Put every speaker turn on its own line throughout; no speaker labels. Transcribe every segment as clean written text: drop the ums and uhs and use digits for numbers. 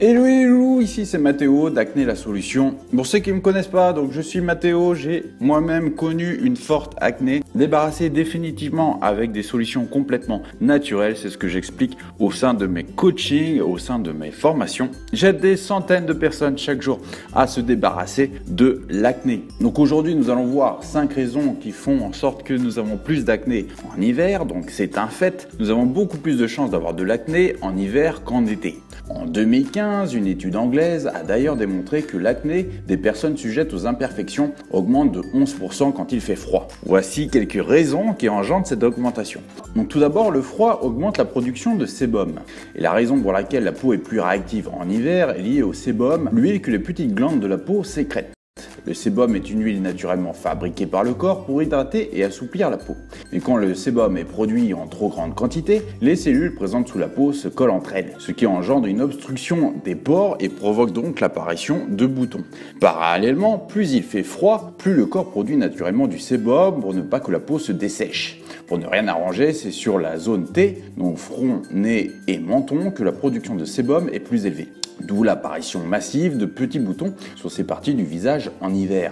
Hello hello, ici c'est Mathéo d'Acné la solution. Pour ceux qui ne me connaissent pas, donc je suis Mathéo, j'ai moi-même connu une forte acné, débarrassé définitivement avec des solutions complètement naturelles, c'est ce que j'explique au sein de mes coachings, au sein de mes formations. J'aide des centaines de personnes chaque jour à se débarrasser de l'acné. Donc aujourd'hui nous allons voir 5 raisons qui font en sorte que nous avons plus d'acné en hiver, donc c'est un fait. Nous avons beaucoup plus de chances d'avoir de l'acné en hiver qu'en été. En 2015, une étude anglaise a d'ailleurs démontré que l'acné des personnes sujettes aux imperfections augmente de 11% quand il fait froid. Voici quelques raisons qui engendrent cette augmentation. Donc tout d'abord, le froid augmente la production de sébum. Et la raison pour laquelle la peau est plus réactive en hiver est liée au sébum, l'huile que les petites glandes de la peau sécrètent. Le sébum est une huile naturellement fabriquée par le corps pour hydrater et assouplir la peau. Mais quand le sébum est produit en trop grande quantité, les cellules présentes sous la peau se collent entre elles, ce qui engendre une obstruction des pores et provoque donc l'apparition de boutons. Parallèlement, plus il fait froid, plus le corps produit naturellement du sébum pour ne pas que la peau se dessèche. Pour ne rien arranger, c'est sur la zone T, donc front, nez et menton, que la production de sébum est plus élevée. D'où l'apparition massive de petits boutons sur ces parties du visage en hiver.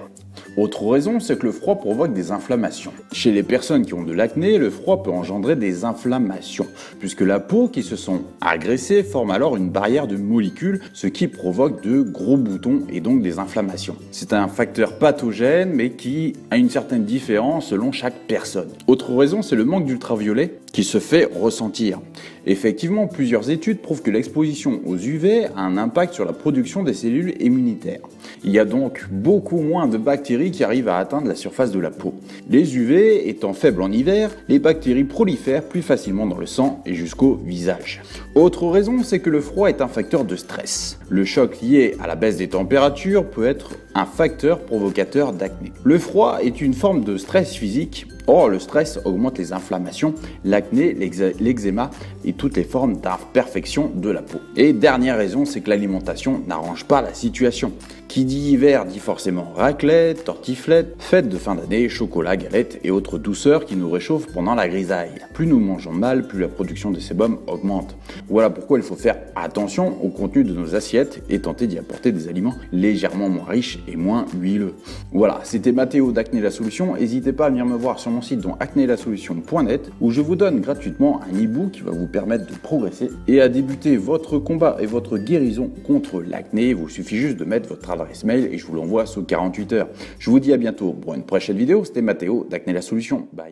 Autre raison, c'est que le froid provoque des inflammations. Chez les personnes qui ont de l'acné, le froid peut engendrer des inflammations, puisque la peau qui se sent agressée forme alors une barrière de molécules, ce qui provoque de gros boutons et donc des inflammations. C'est un facteur pathogène, mais qui a une certaine différence selon chaque personne. Autre raison, c'est le manque d'ultraviolet qui se fait ressentir. Effectivement, plusieurs études prouvent que l'exposition aux UV a un impact sur la production des cellules immunitaires. Il y a donc beaucoup moins de bactéries qui arrivent à atteindre la surface de la peau. Les UV étant faibles en hiver, les bactéries prolifèrent plus facilement dans le sang et jusqu'au visage. Autre raison, c'est que le froid est un facteur de stress. Le choc lié à la baisse des températures peut être un facteur provocateur d'acné. Le froid est une forme de stress physique. Or, le stress augmente les inflammations, l'acné, l'eczéma et toutes les formes d'imperfection de la peau. Et dernière raison, c'est que l'alimentation n'arrange pas la situation. Qui dit hiver dit forcément raclette, tortiflette, fête de fin d'année, chocolat, galettes et autres douceurs qui nous réchauffent pendant la grisaille. Plus nous mangeons mal, plus la production de sébum augmente. Voilà pourquoi il faut faire attention au contenu de nos assiettes et tenter d'y apporter des aliments légèrement moins riches et moins huileux. Voilà, c'était Mathéo d'Acné la Solution. N'hésitez pas à venir me voir sur mon site dont acnélasolution.net où je vous donne gratuitement un e-book qui va vous permettre de progresser et à débuter votre combat et votre guérison contre l'acné. Il vous suffit juste de mettre votre adresse mail et je vous l'envoie sous 48 heures. Je vous dis à bientôt pour une prochaine vidéo. C'était Mathéo d'Acné la Solution. Bye.